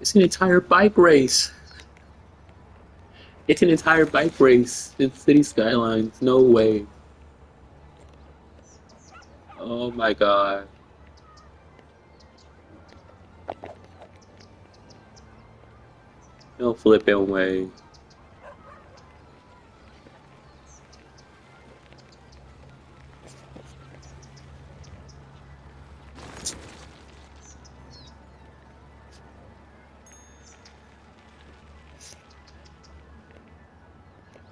It's an entire bike race. It's an entire bike race. It's City Skylines. No way. Oh my god. No flipping way.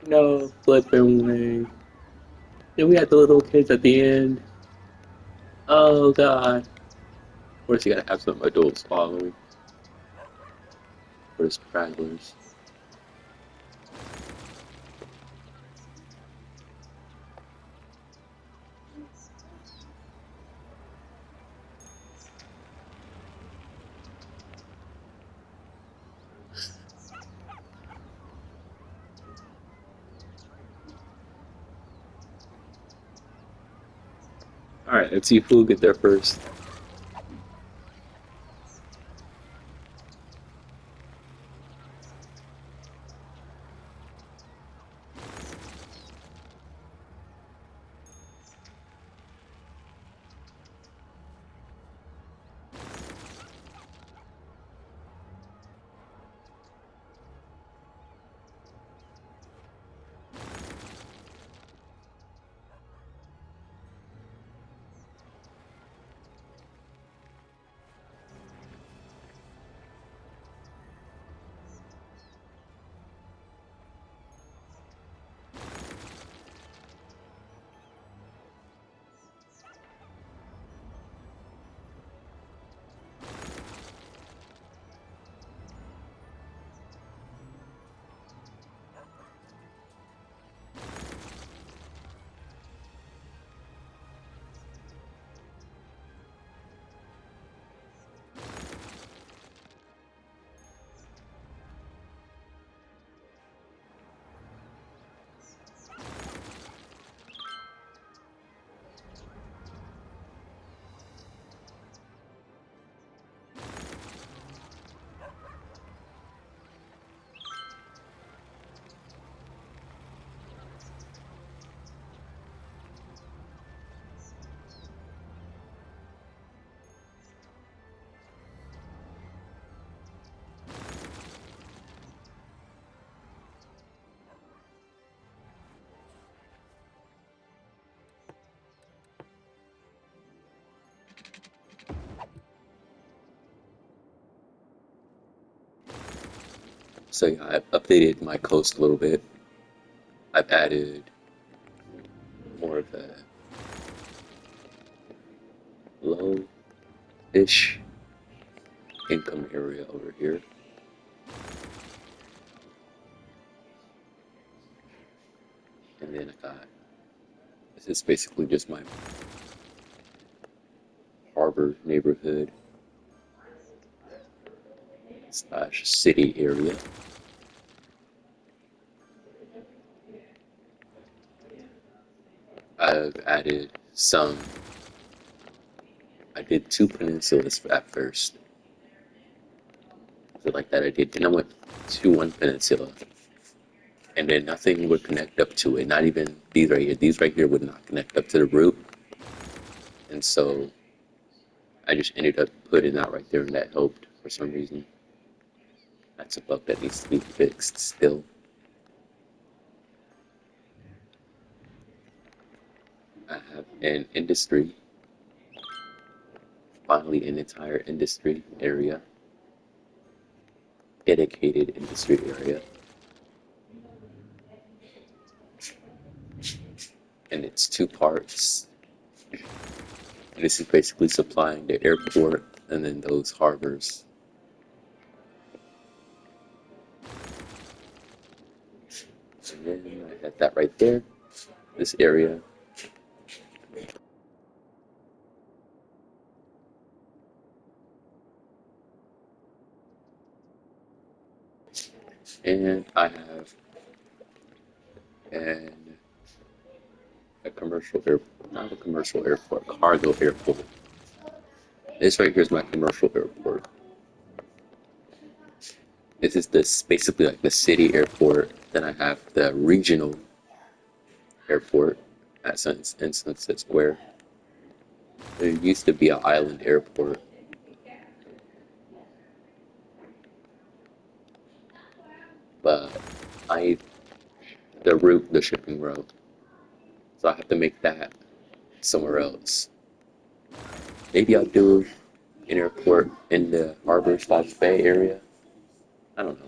No flipping way. And we had the little kids at the end. Oh god. Of course you gotta have some adults following for the stragglers. Alright, let's see who'll get there first. So yeah, I've updated my coast a little bit. I've added more of a low-ish income area over here. And then I got, this is basically just my harbor neighborhood slash city area. I've added some, I did two peninsulas at first. So like that I did, then I went to one peninsula and then nothing would connect up to it. Not even these right here. These right here would not connect up to the root. And so I just ended up putting that right there and that helped for some reason. That's a bug that needs to be fixed still. I have an industry, finally an entire industry area, dedicated industry area. And it's two parts. And this is basically supplying the airport and then those harbors. And then I had that right there, this area. And I have an, a commercial airport, not a commercial airport, cargo airport. This right here is my commercial airport. This is this basically like the city airport. Then I have the regional airport in Sunset Square. There used to be an island airport, but I the shipping route, so I have to make that somewhere else. Maybe I'll do an airport in the Harbor/Bay area. I don't know.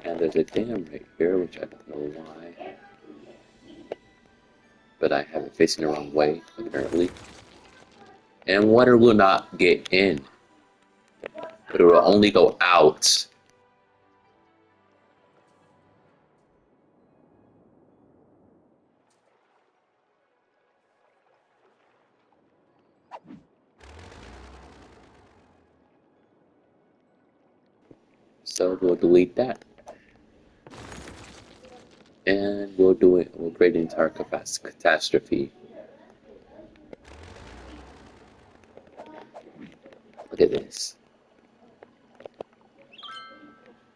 And there's a dam right here, which I don't know why, but I have it facing the wrong way apparently. And water will not get in, but it will only go out. So we'll delete that. And we'll do it. We'll create an entire catastrophe. Look at this.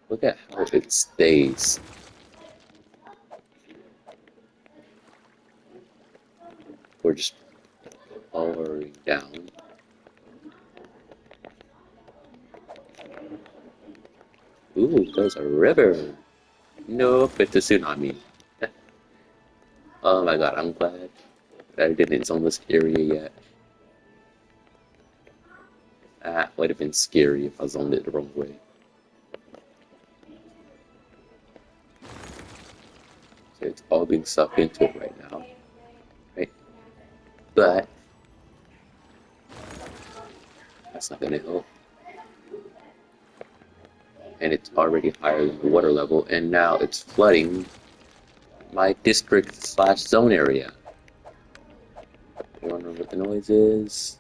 Look at how it stays. We're just lowering down. Ooh, there's a river. Nope, it's a tsunami. Oh my god, I'm glad that I didn't zone this area yet. That would have been scary if I zoned it the wrong way. So it's all being sucked into it right now. Right? But that's not gonna help. And it's already higher than the water level, and now it's flooding my district/zone area. You wanna know what the noise is?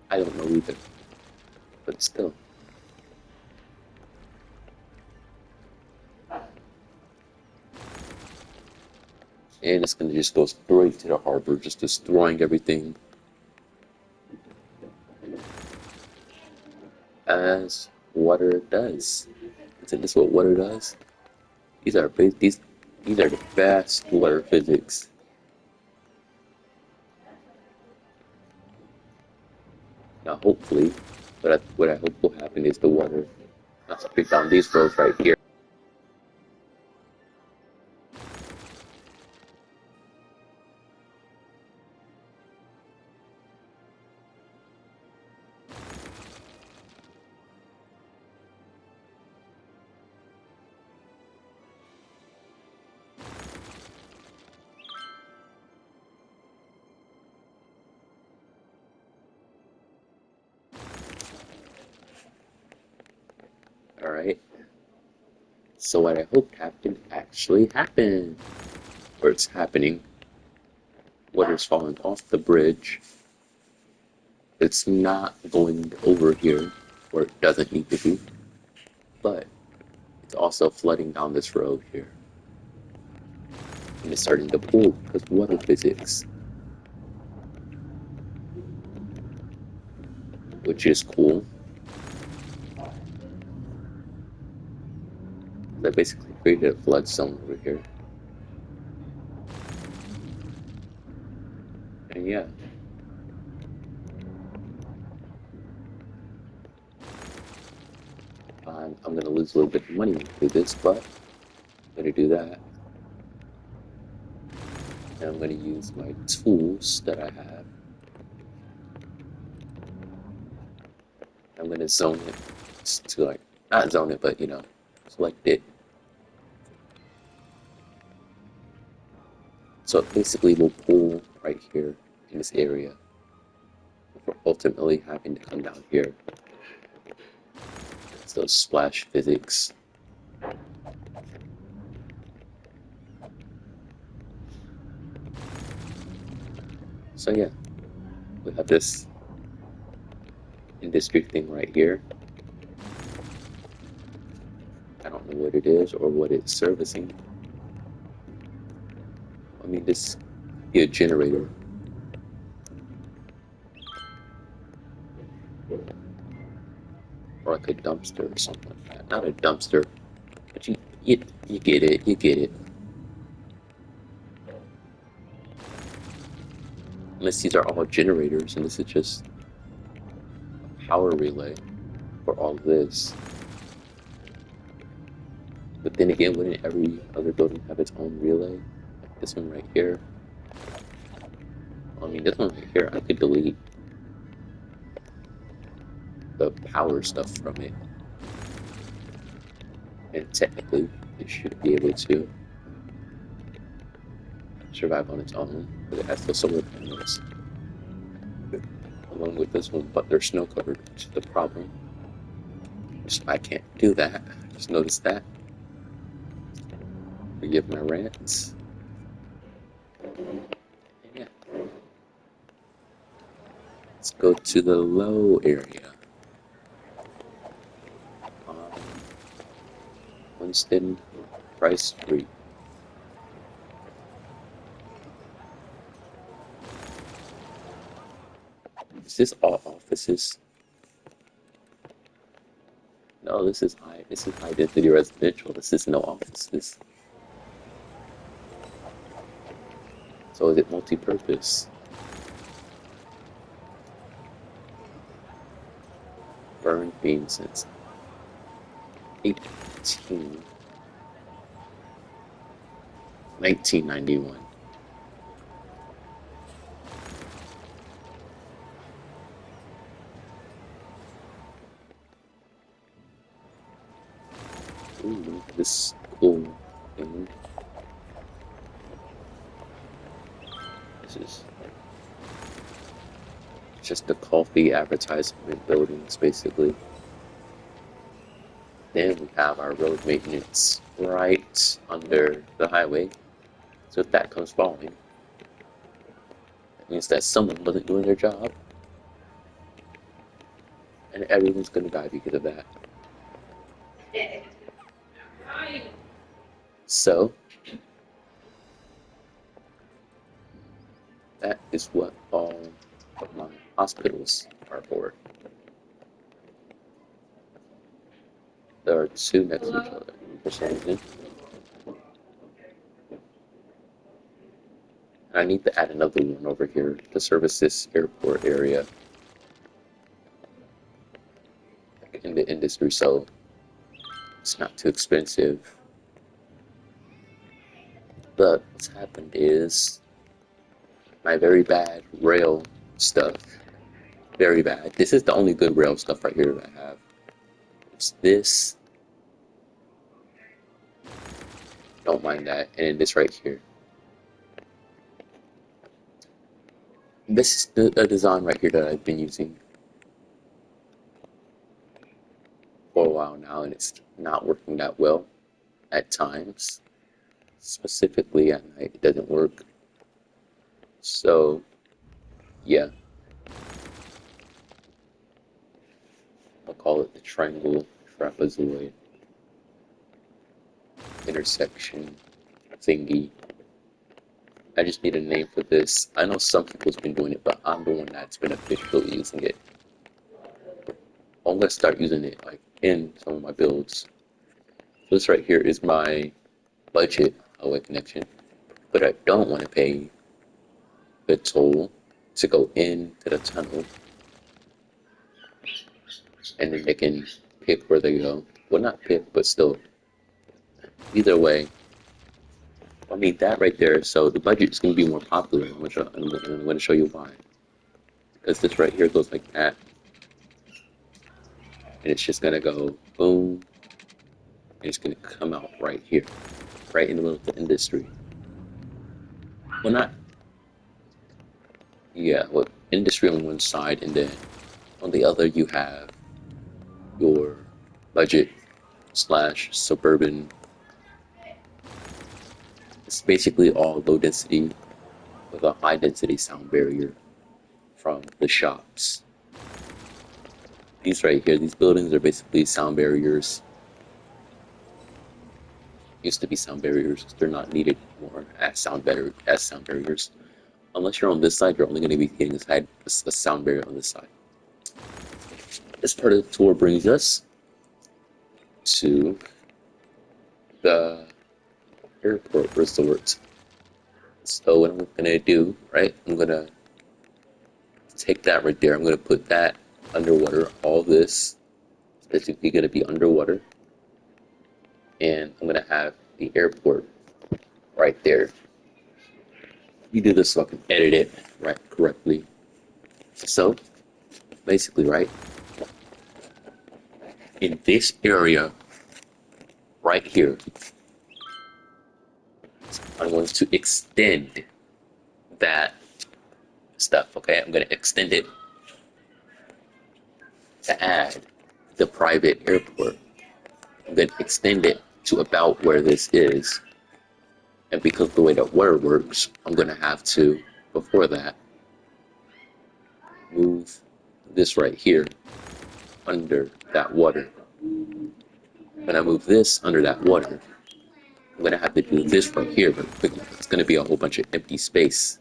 I don't know either, but still. And it's gonna just go straight to the harbor, just destroying everything. As water does. Isn't this what water does? These are the best water physics. Now, hopefully, what I hope will happen is the water not straight down these roads right here. All right. So what I hoped happened actually happened, or it's happening. Water's falling off the bridge. It's not going over here where it doesn't need to be, but it's also flooding down this road here. And it's starting to pool because water physics, which is cool. I basically created a flood zone over here. And yeah, I'm gonna lose a little bit of money with this, but I'm gonna do that. And I'm gonna use my tools that I have. I'm gonna zone it to like, not zone it, but select it. So it basically will pull right here in this area before ultimately having to come down here. It's those splash physics. So yeah, we have this industry thing right here. I don't know what it is or what it's servicing. I mean, this be a generator. Or like a dumpster or something like that. Not a dumpster, but you get it, you get it. Unless these are all generators and this is just a power relay for all this. But then again, wouldn't every other building have its own relay? Like this one right here. I mean, this one right here, I could delete the power stuff from it. And technically, it should be able to survive on its own, because it has the solar panels along with this one, but they're snow covered, which is the problem. So I can't do that. Just notice that. Forgive my rants. Yeah. Let's go to the low area. On Winston Price Street. Is this all offices? No, this is high density residential. This is no offices. So is it multi-purpose? Burned beam since 1991. Ooh, this cool thing. This is just a coffee advertisement buildings, basically. Then we have our road maintenance right under the highway. So if that comes falling, that means that someone wasn't doing their job, and everyone's gonna die because of that. So that is what all of my hospitals are for. There are two next to each other for some reason. I need to add another one over here to service this airport area in the industry, so it's not too expensive. But what's happened is my very bad rail stuff. Very bad. This is the only good rail stuff right here that I have. It's this. Don't mind that. And then this right here. This is the design right here that I've been using for a while now, and it's not working that well at times. Specifically at night, it doesn't work. So, yeah, I'll call it the triangle trapezoid intersection thingy. I just need a name for this. I know some people's been doing it, but I'm the one that's been officially using it. I'm gonna start using it like in some of my builds. So this right here is my budget highway connection, but I don't want to pay the toll to go into the tunnel, and then they can pick where they go. Well, not pick, but still. Either way, I mean that right there. So the budget's gonna be more popular. I'm gonna show you why. Because this right here goes like that, and it's just gonna go boom, and it's gonna come out right here, right in the middle of the industry. Well, not yeah, well, industry on one side, and then on the other you have your budget slash suburban. It's basically all low density with a high density sound barrier from the shops. These right here, these buildings are basically sound barriers. Used to be sound barriers. They're not needed anymore as sound barriers. Unless you're on this side, you're only going to be hitting a sound barrier on this side. This part of the tour brings us to the airport resort. So what I'm gonna do, right? I'm gonna take that right there. I'm gonna put that underwater. All this is basically gonna be underwater, and I'm gonna have the airport right there. You do this so I can edit it right correctly. So basically, right in this area right here, I'm going to extend that stuff. Okay, I'm gonna extend it to add the private airport. I'm gonna extend it to about where this is. And because of the way that water works, I'm going to have to, before that, move this right here under that water. When I move this under that water, I'm going to have to do this right here very quickly. It's going to be a whole bunch of empty space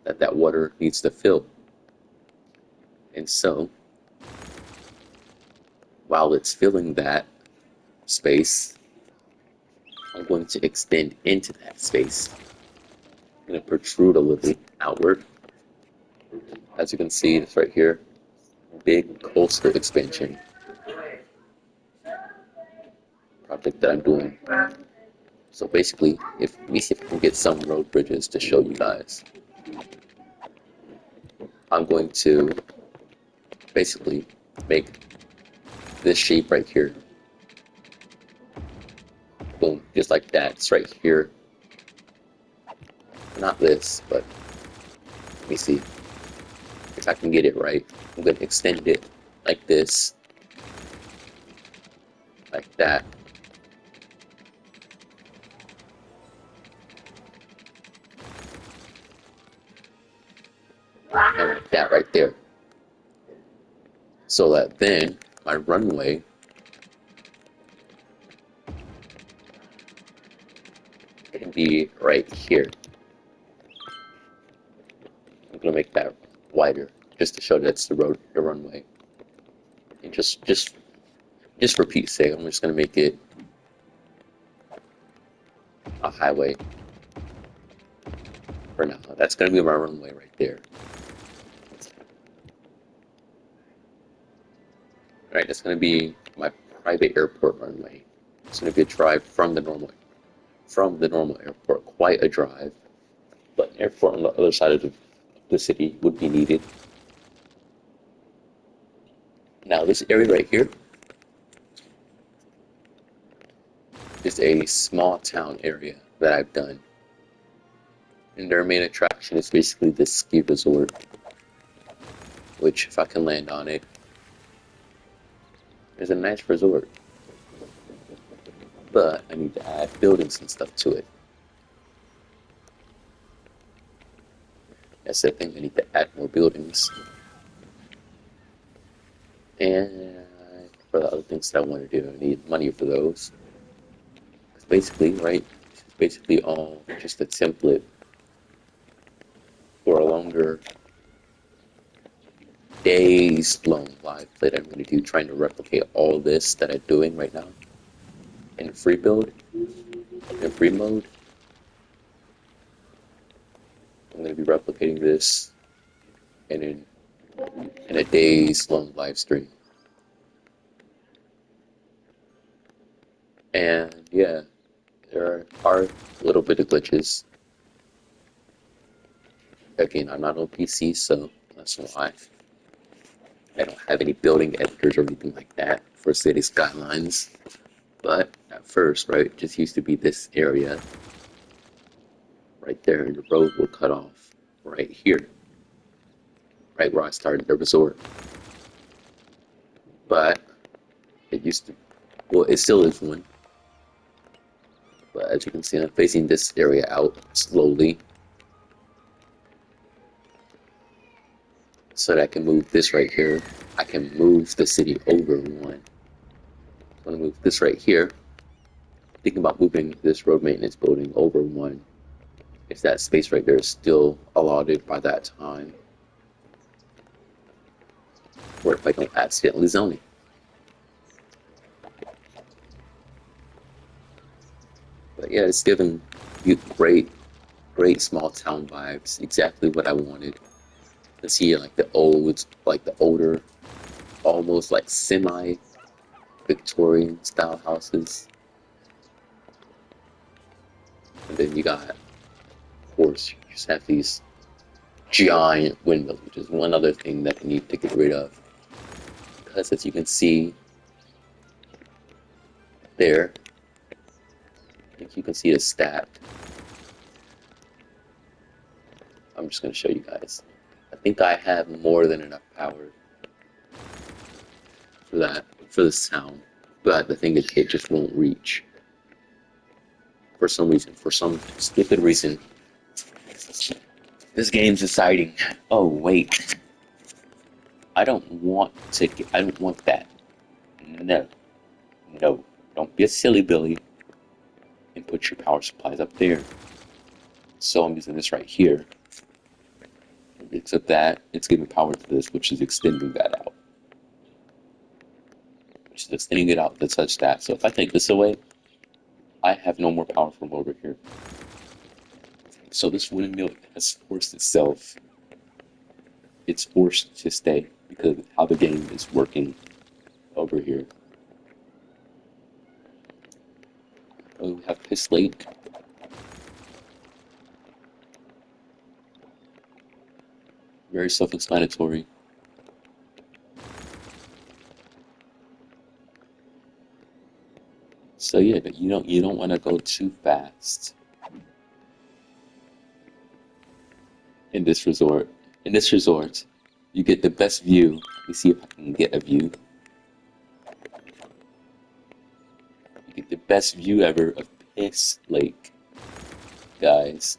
that water needs to fill. And so, while it's filling that space, I'm going to extend into that space. I'm going to protrude a little outward. As you can see, it's right here. Big coastal expansion project that I'm doing. So basically, if let me see if I can get some road bridges to show you guys. I'm going to basically make this shape right here. Boom, just like that. It's right here. Not this, but let me see if I can get it right. I'm going to extend it like this, like that. And like that right there. So that then my runway can be right here. I'm going to make that wider just to show that it's the runway. And just for Pete's sake, I'm just going to make it a highway for now. That's going to be my runway right there. All right, that's going to be my private airport runway. It's going to be a drive from the normal airport. Quite a drive, but an airport on the other side of the city would be needed. Now, this area right here is a small town area that I've done. And their main attraction is basically this ski resort, which, if I can land on it, is a nice resort. But I need to add buildings and stuff to it. That's the thing, I need to add more buildings. And for the other things that I want to do, I need money for those. It's basically, right, it's basically all just a template for a longer days long live that I'm going to do, trying to replicate all this that I'm doing right now in free build, in free mode. I'm going to be replicating this in a days long live stream. And yeah, there are a little bit of glitches. Again, I'm not on PC, so that's why I don't have any building editors or anything like that for City Skylines. But at first, right, it just used to be this area right there, and the road will cut off right here, right where I started the resort. But it used to, well, it still is one. But as you can see, I'm facing this area out slowly. so that I can move this right here. I can move the city over one. I'm gonna move this right here. Thinking about moving this road maintenance building over one. If that space right there is still allotted by that time, or if I don't accidentally zone it. But yeah, it's giving you great small town vibes. Exactly what I wanted. Let's see, like the older, almost like semi Victorian style houses. And then you got, of course, you just have these giant windmills, which is one other thing that I need to get rid of. Because as you can see there, I think you can see it stacked. I'm just going to show you guys. I think I have more than enough power for that, for this town. But the thing is, it just won't reach. For some reason, for some stupid reason, this game's deciding, oh wait, I don't want to get, I don't want that. No, no, don't be a silly Billy and put your power supplies up there. So I'm using this right here. Except that it's giving power to this, which is extending that out. Which is extending it out to touch that. So if I take this away, I have no more power from over here. So this windmill has forced itself. It's forced to stay because of how the game is working over here. Oh, we have Piss Lake. Very self-explanatory. So yeah, but you don't want to go too fast in this resort. In this resort, you get the best view. Let me see if I can get a view. You get the best view ever of Piss Lake, guys.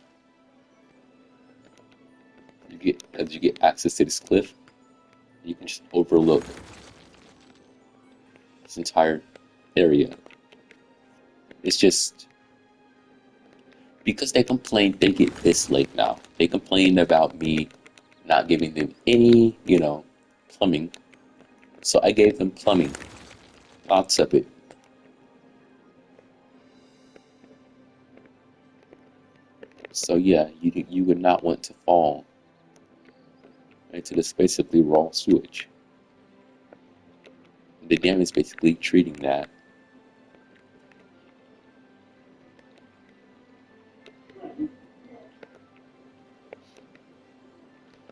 You get access to this cliff. You can just overlook this entire area. It's just because they complained, they get Piss Lake now. They complained about me not giving them any, plumbing. So I gave them plumbing, lots of it. So yeah, you would not want to fall into this basically raw sewage. The dam is basically treating that.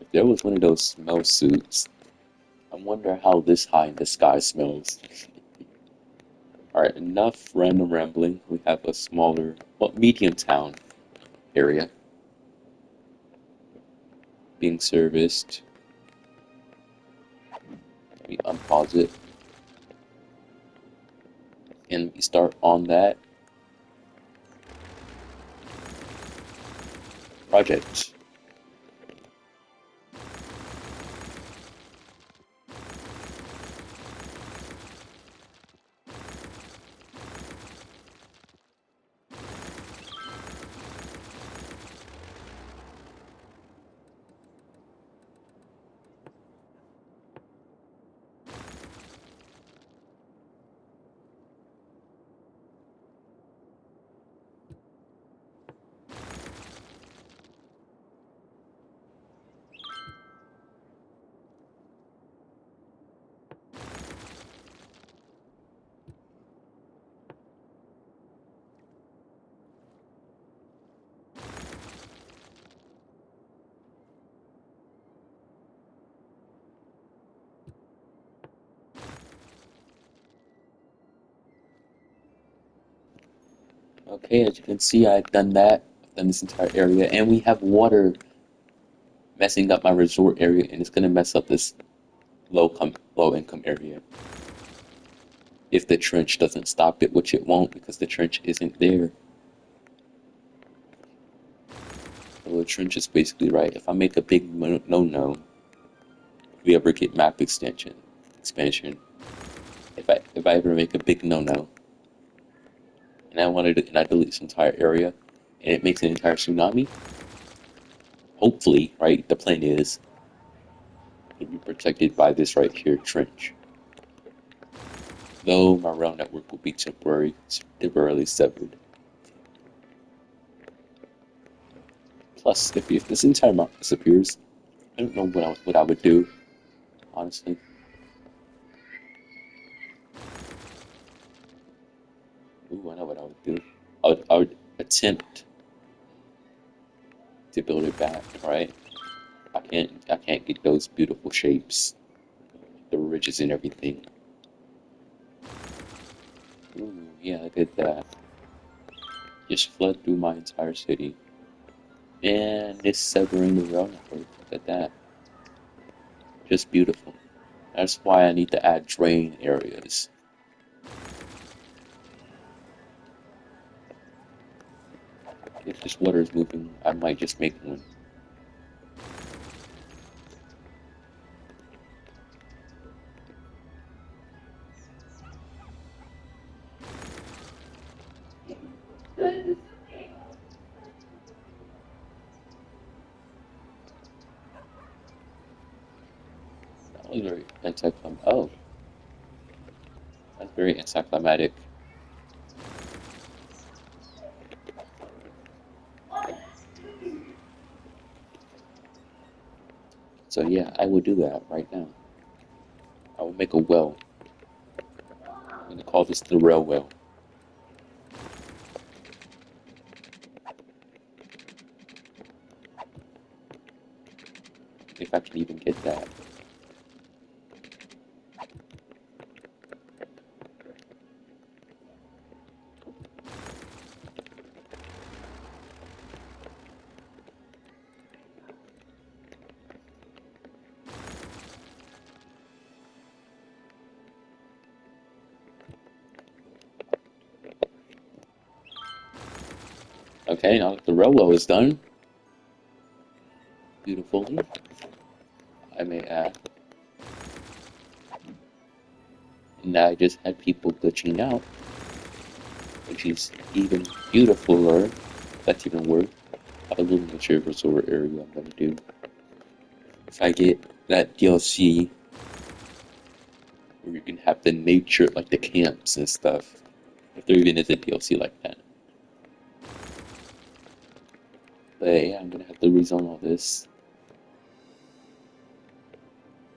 If there was one of those smell suits, I wonder how this high in the sky smells. Alright, enough random rambling. We have a smaller, well, medium town area being serviced. We unpause it and we start on that project. Okay, as you can see, I've done that. I've done this entire area, and we have water messing up my resort area, and it's gonna mess up this low income area if the trench doesn't stop it, which it won't because the trench isn't there. So the trench is basically right. If I make a big no-no, we ever get map expansion, if I ever make a big no-no and I delete this entire area and it makes an entire tsunami, hopefully, right, the plan is to be protected by this right here trench. Though my rail network will be temporarily severed. Plus, if this entire map disappears, I don't know what I would do, honestly. Ooh, I know what I would do. I would attempt to build it back, right? I can't get those beautiful shapes, the ridges and everything. Ooh, yeah, look at that. Just flood through my entire city. And it's severing the rail network. Look at that. Just beautiful. That's why I need to add drain areas. If this water is moving, I might just make one. That was very anticlimactic. Oh, that's very anticlimactic. So yeah, I will do that right now. I will make a well. I'm gonna call this the rail well. If I can even get that. Okay, now that the rail well is done, beautifully, I may add. And now I just had people glitching out, which is even beautifuler. That's even worse. I have a little miniature resort area I'm gonna do. If I get that DLC where you can have the nature, like the camps and stuff, if there even is a DLC like that. But yeah, I'm gonna have to rezone all this.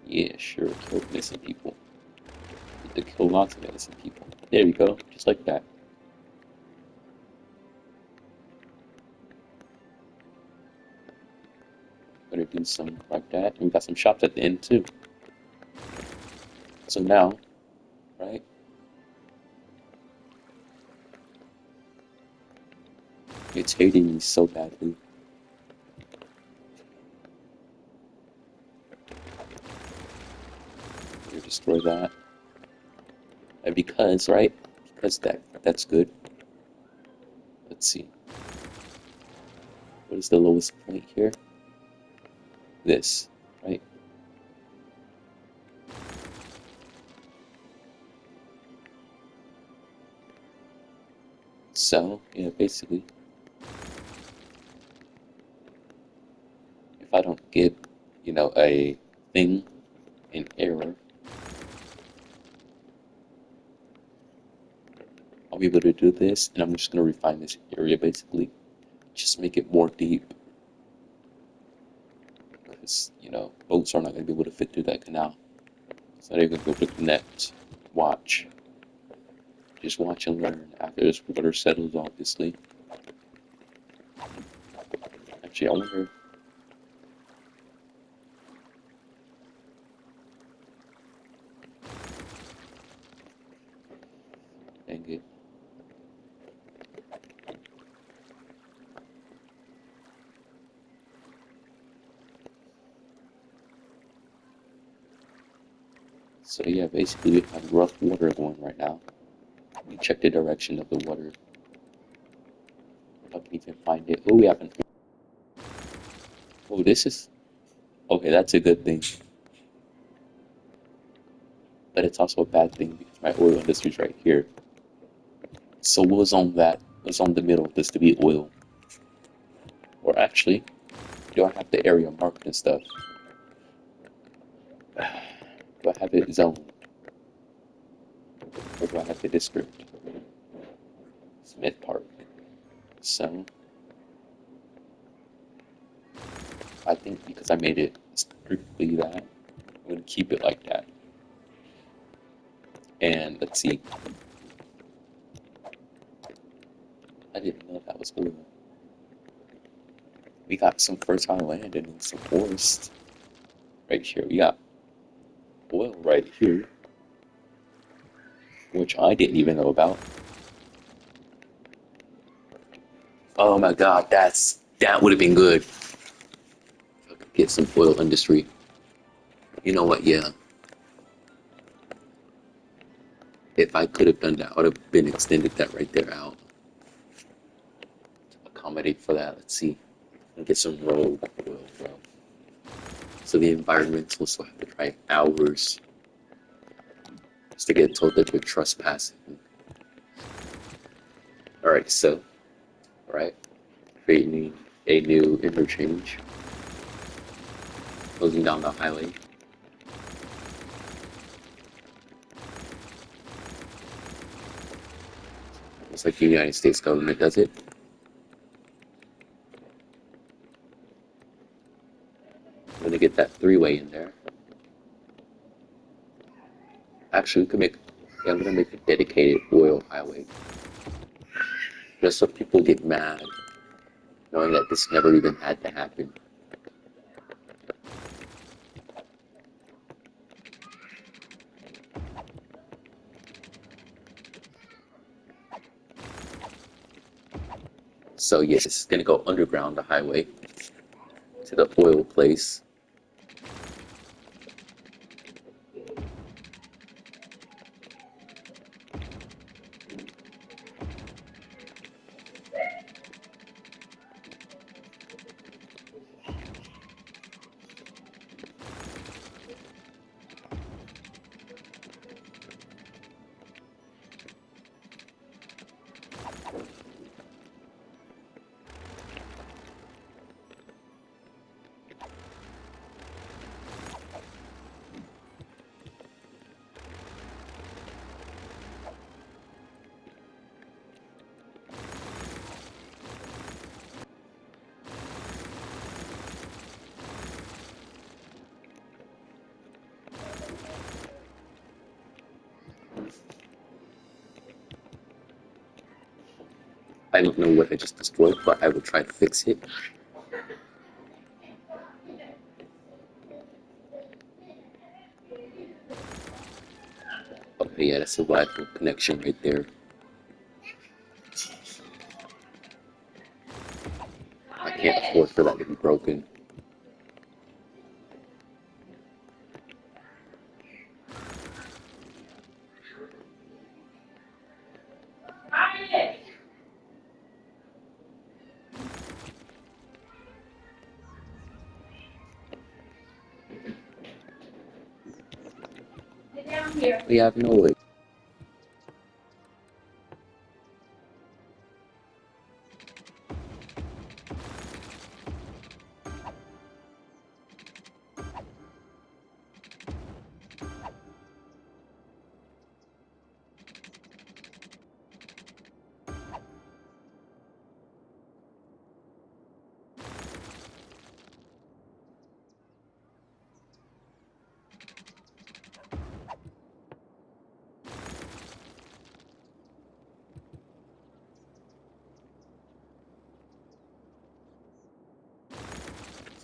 Yeah, sure, kill innocent people. Need to kill lots of innocent people. There we go, just like that. Gonna do some like that. And we got some shops at the end too. So now, right? It's hating me so badly. We're gonna destroy that. And because, right? Because that's good. Let's see. What is the lowest point here? This, right? So, yeah, basically, if I don't get, a thing, an error, I'll be able to do this, and I'm just gonna refine this area basically. Just make it more deep, because, boats are not gonna be able to fit through that canal. It's not even gonna be able to connect. Watch. Just watch and learn after this water settles, obviously. Actually, I wonder. Dang it. So yeah, basically we have rough water going right now. We check the direction of the water. If I can even find it. Oh, we haven't. Oh, this is. Okay, that's a good thing. but it's also a bad thing because my oil industry's right here. So what was on that? What's on the middle of this to be oil? Or actually, do I have the area marked and stuff? Do I have it zoned? Or do I have the district? Smith Park. So I think because I made it strictly that, I'm gonna keep it like that. And let's see. I didn't know that was oil. We got some fertile land and some forest right here. We got oil right here, which I didn't even know about. Oh my god, that would have been good. If I could get some oil industry. You know what? Yeah. If I could have done that, I would have been extended that right there out to accommodate for that. Let's see. And get some road oil, bro. So the environmentalists will have to try hours just to get told that you're trespassing. Alright, so, right, creating a new interchange, closing down the highway. It's like the United States government does it. I'm gonna get that three-way in there. Actually, we could make, yeah, I'm gonna make a dedicated oil highway. Just so people get mad, knowing that this never even had to happen. So yes, it's gonna go underground the highway to the oil place. I don't know what I just destroyed, but I will try to fix it. Okay, yeah, that's a Wi-Fi connection right there. I can't afford for that to be broken. We have no way.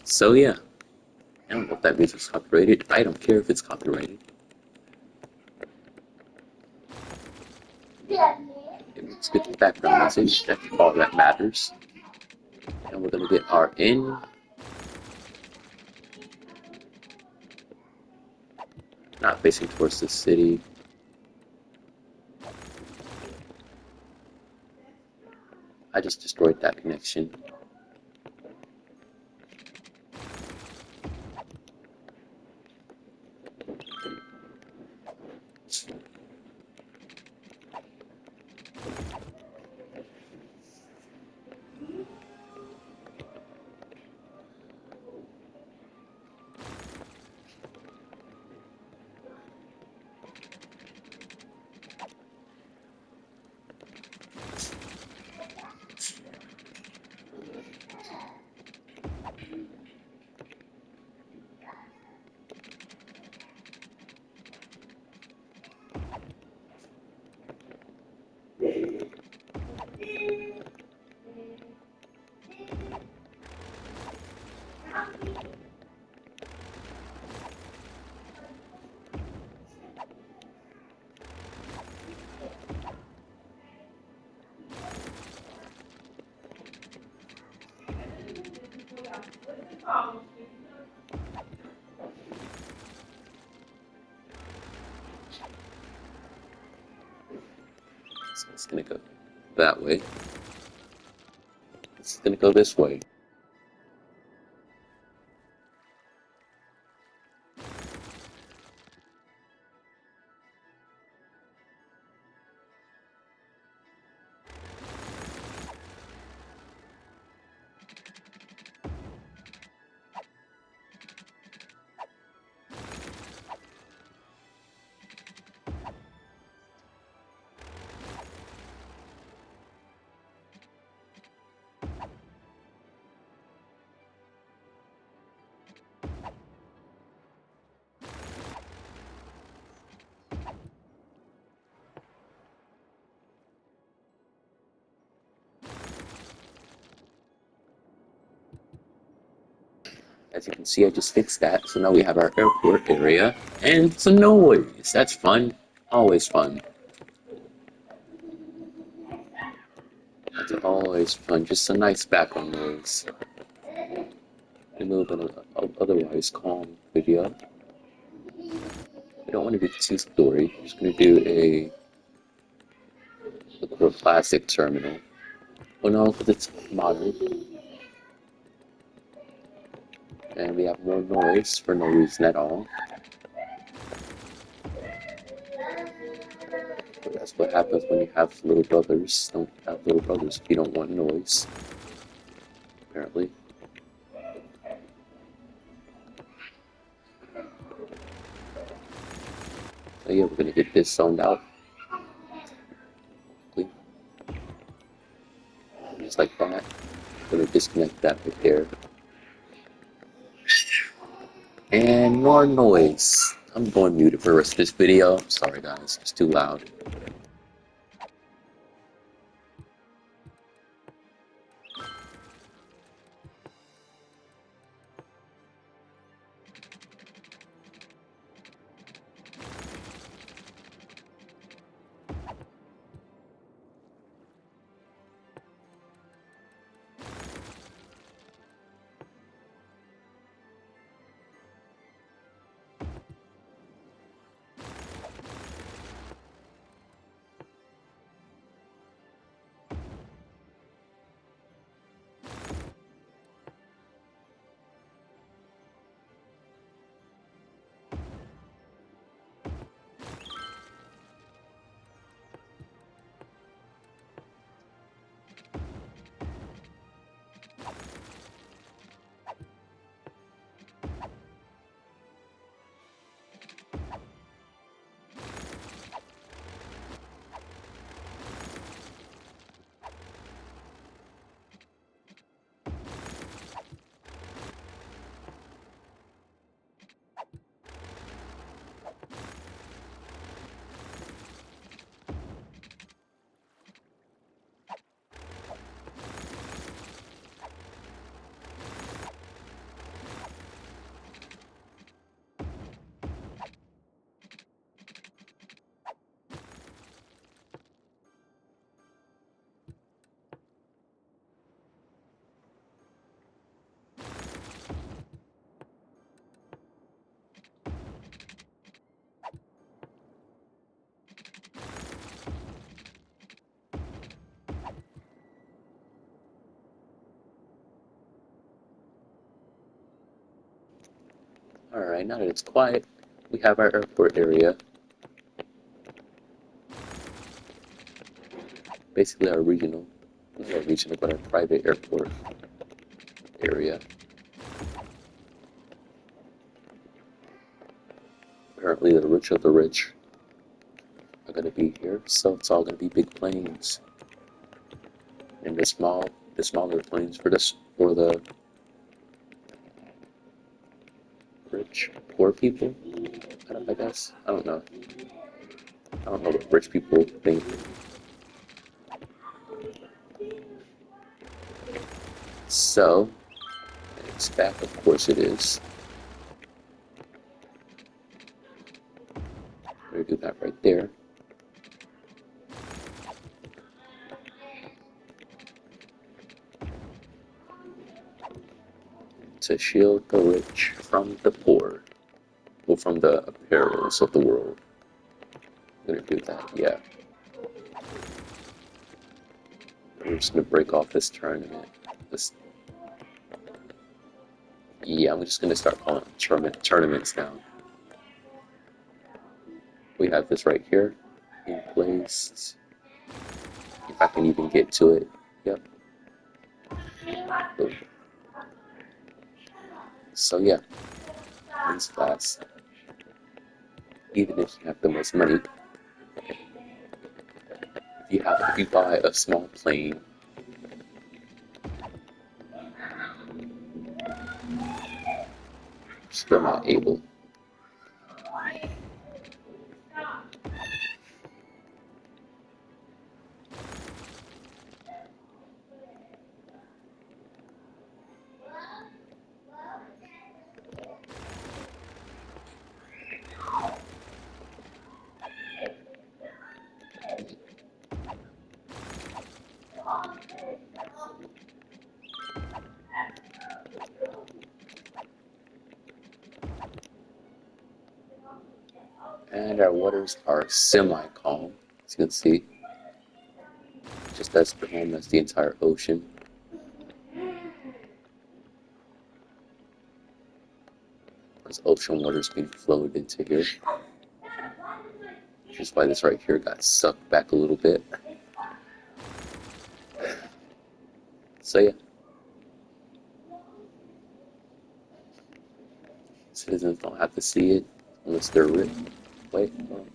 So yeah, I don't know if that music's copyrighted. I don't care if it's copyrighted. It makes good background message. That's all that matters. And we're gonna get our in. Not facing towards the city. I just destroyed that connection. So it's gonna go that way. It's gonna go this way. As you can see, I just fixed that. So now we have our airport area and some noise. That's fun. Always fun. That's always fun. Just a nice background noise. A little bit of otherwise calm video. We don't want to be too story. I'm just going to do a look for a classic terminal. Well, no, because it's modern. And we have more noise for no reason at all. But that's what happens when you have little brothers. Don't have little brothers if you don't want noise. Apparently. So yeah, we're gonna get this zoned out. Just like that. I'm gonna disconnect that right there. And more noise. I'm going muted for the rest of this video. Sorry guys, it's too loud. Alright, now that it's quiet, we have our airport area. Basically our regional, not our regional, but our private airport area. Apparently the rich of the rich are gonna be here, so it's all gonna be big planes. And the smaller planes for the rich, poor people, I guess. I don't know. I don't know what rich people think. So, it's back, of course it is. We're gonna do that right there. to shield the rich from the poor, or from the perils of the world. I'm gonna do that, yeah. We're just gonna break off this tournament. This, yeah, I'm just gonna start calling tournaments now. We have this right here in place. If I can even get to it, yep. Boom. So yeah, wins fast. Even if you have the most money, if you buy a small plane, still not able. And our waters are semi-calm, as you can see, just as calm as the entire ocean. This ocean water is being flowed into here, which is why this right here got sucked back a little bit. So yeah, citizens don't have to see it unless they're rich. Wait, no.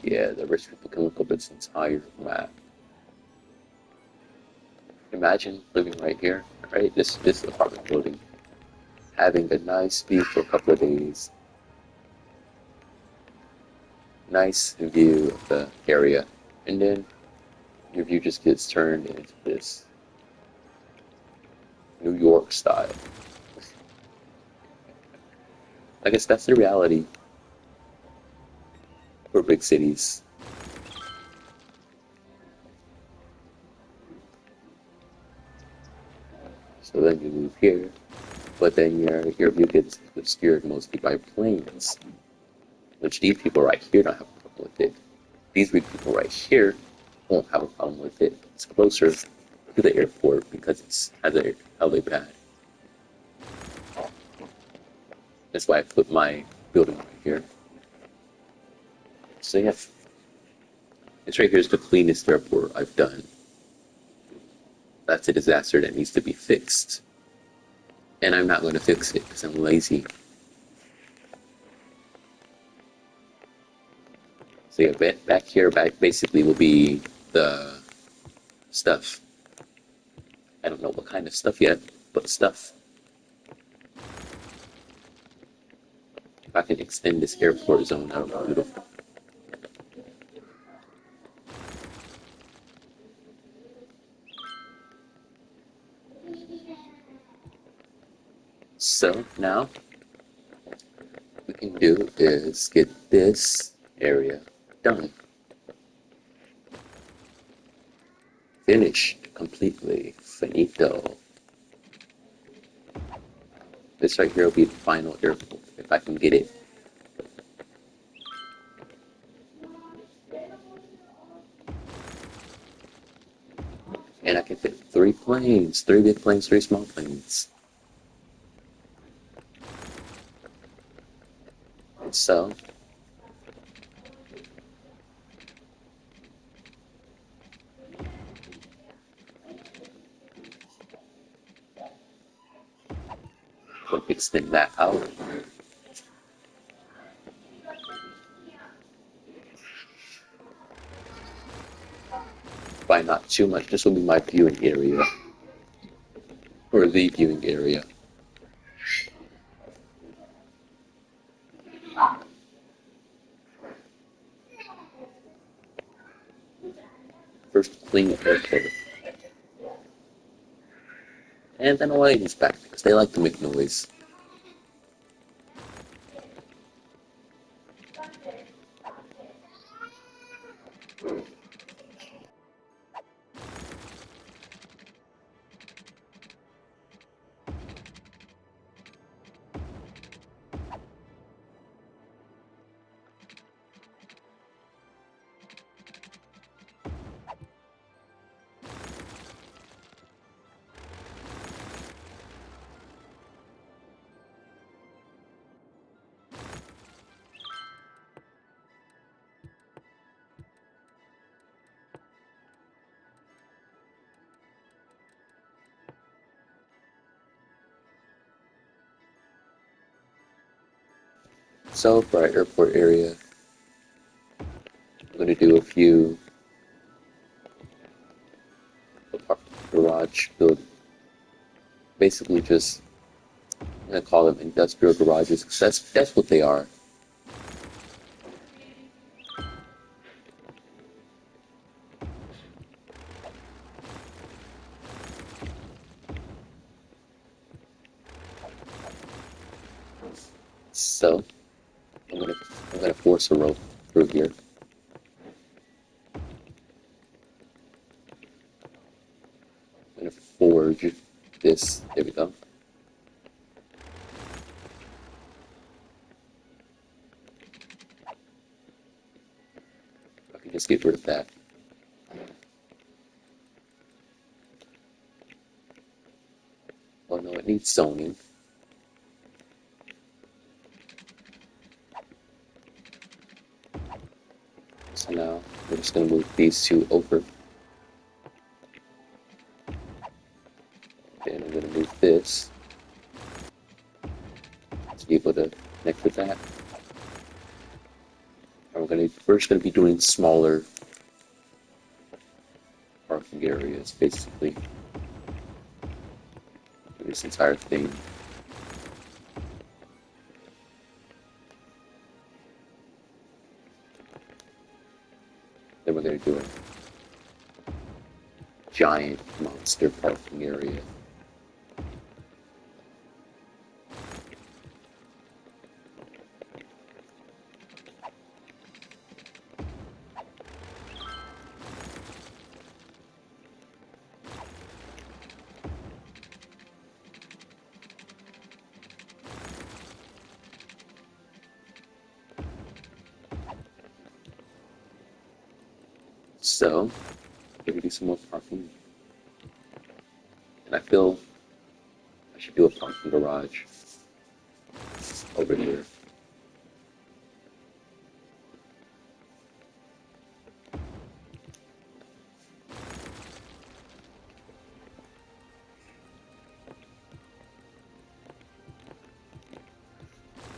Yeah, the rich people can look up its entire map. Imagine living right here, right? This apartment building, having a nice view for a couple of days, nice view of the area, and then your view just gets turned into this New York style. I guess that's the reality for big cities. So then you move here, but then your view gets obscured mostly by planes, which these people right here don't have a problem with it. These big people right here won't have a problem with it. It's closer to the airport because it's has a helipad. That's why I put my building right here. So yeah, this right here is the cleanest airport I've done. That's a disaster that needs to be fixed. And I'm not going to fix it because I'm lazy. So yeah, back here, back basically will be the stuff. I don't know what kind of stuff yet, but stuff. If I can extend this airport zone, that would be beautiful. So now what we can do is get this area done. Finished completely. Finito. This right here will be the final airport if I can get it. And I can fit 3 planes, 3 big planes, 3 small planes. So we'll extend that out by not too much. This will be my viewing area, or the viewing area. First clean the airport. And then I'll back because they like to make noise. So for our airport area, I'm going to do a few garage build, basically just, I'm going to call them industrial garages, because that's what they are. So I'm gonna force a rope through here. I'm gonna forge this. There we go. I can just get rid of that. Oh no, it needs zoning. So now we're just gonna move these two over. Then I'm gonna move this to be able to connect with that. And we're just gonna be doing smaller parking areas basically for this entire thing. Then we're gonna do a giant monster parking area. So, maybe do some more parking. And I feel I should do a parking garage over here.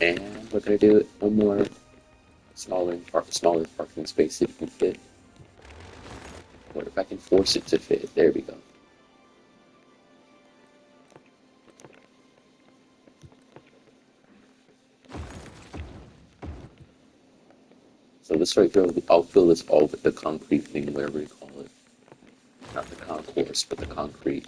And we're gonna do one more smaller parking space if it can fit. Or if I can force it to fit. There we go. So this right here, I'll fill this all with the concrete thing, whatever you call it. Not the concourse, but the concrete.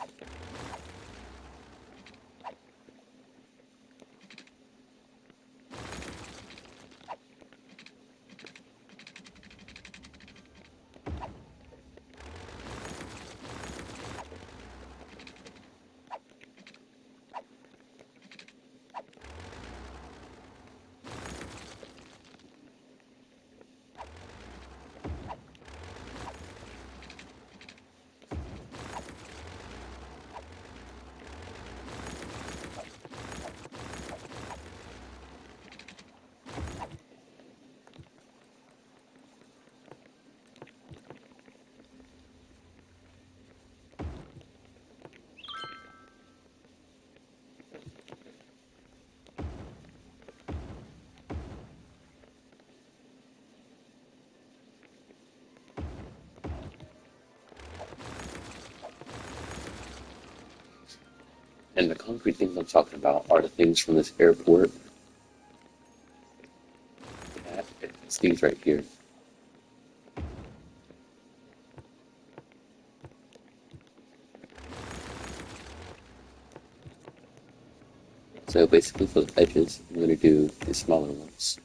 And the concrete things I'm talking about are the things from this airport. Yeah, it's these right here. So basically for the edges, I'm gonna do the smaller ones.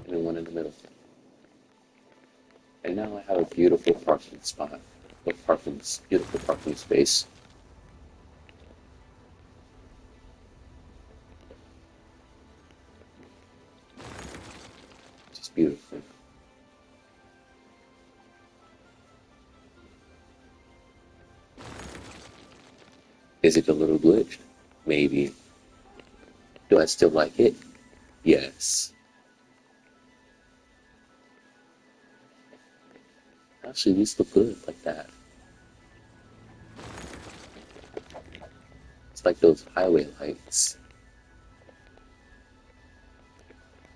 And then one in the middle. And now I have a beautiful parking spot. Beautiful parking space. Just beautiful. Is it a little glitched? Maybe. Do I still like it? Yes. Actually, these look good like that. It's like those highway lights.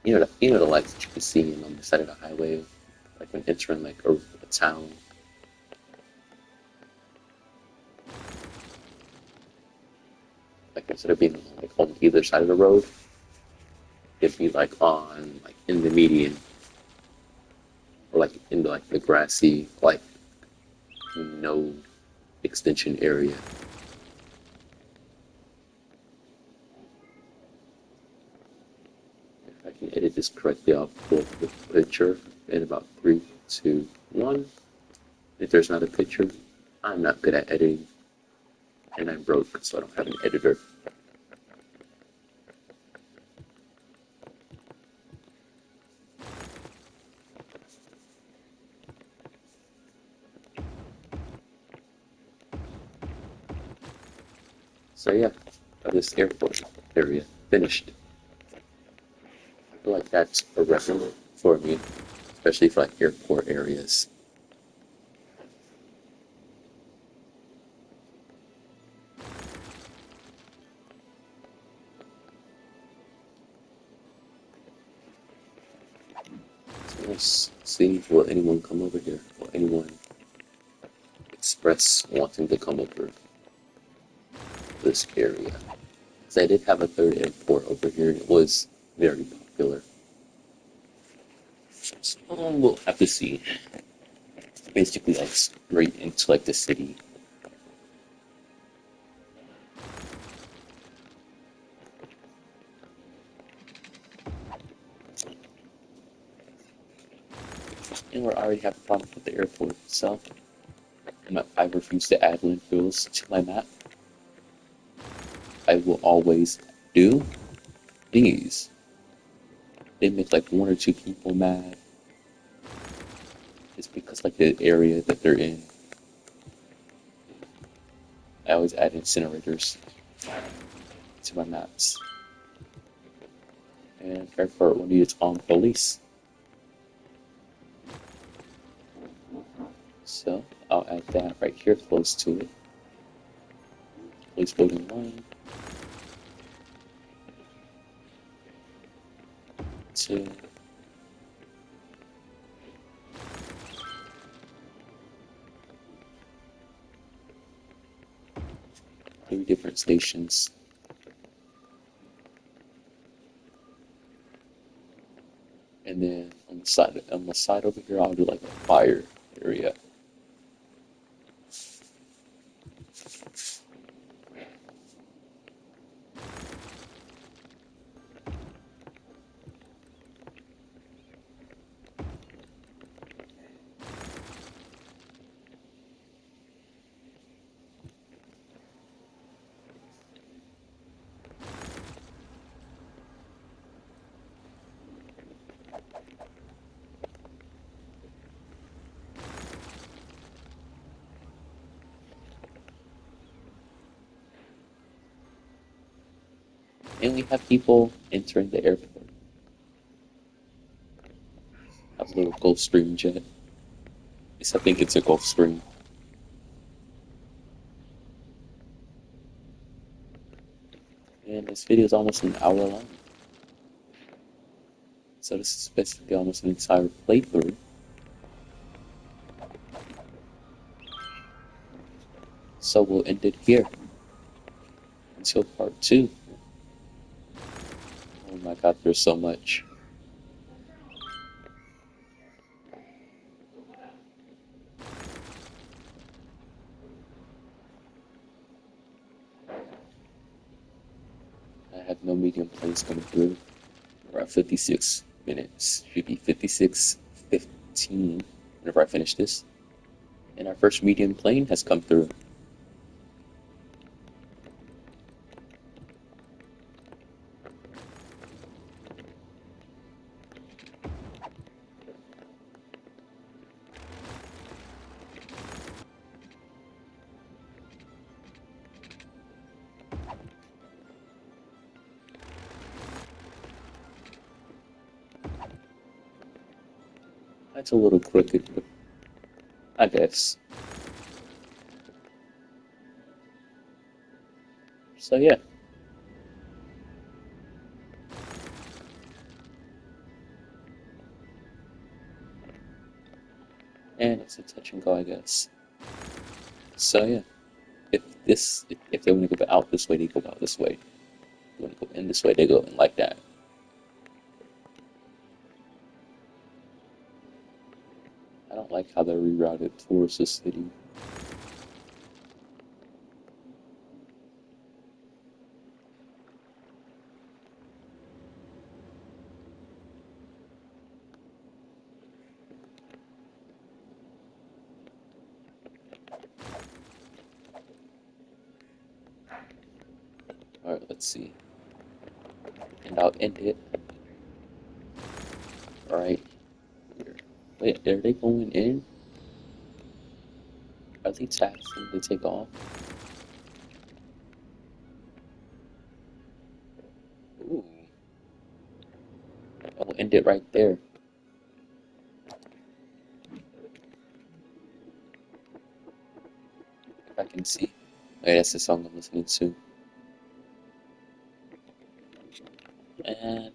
You know the lights that you can see on the side of the highway, like when entering like a town. Like instead of being like on either side of the road, it'd be like on like in the median or like in like the grassy like no extension area. If I can edit this correctly, I'll pull up the picture in about three, two, one. If there's not a picture, I'm not good at editing, and I'm broke, so I don't have an editor. So yeah, this airport area finished. I feel like that's a record for me, especially for like airport areas. So let's see, will anyone come over here? Will anyone express wanting to come over this area? Because I did have a third airport over here, and it was very popular. So we'll have to see. Basically, like straight into like the city. And we already have a problem with the airport itself. And I refuse to add landfills to my map. I will always do these. They make like one or two people mad. It's because like the area that they're in. I always add incinerators to my maps. And airport will need its own police. So I'll add that right here close to it. Police building 1, 2, 3 different stations. And then on the side over here, I'll do like a fire area. And we have people entering the airport. I have a little Gulfstream jet. At least I think it's a Gulfstream. And this video is almost an hour long. So this is basically almost an entire playthrough. So we'll end it here until part 2. Oh my god, there's so much. I have no medium planes coming through. We're at 56 minutes. Should be 56:15 whenever I finish this. And our first medium plane has come through. That's a little crooked, but I guess. So yeah, and it's a touch and go, I guess. So yeah, if they want to go out this way, they go out this way. If they want to go in this way, they go in like that. I don't like how they're rerouted towards the city. All right, let's see, and I'll end it right here. Wait, are they going in? Are they taxing to take off? Ooh, I'll end it right there if I can see. Wait, that's the song I'm listening to. And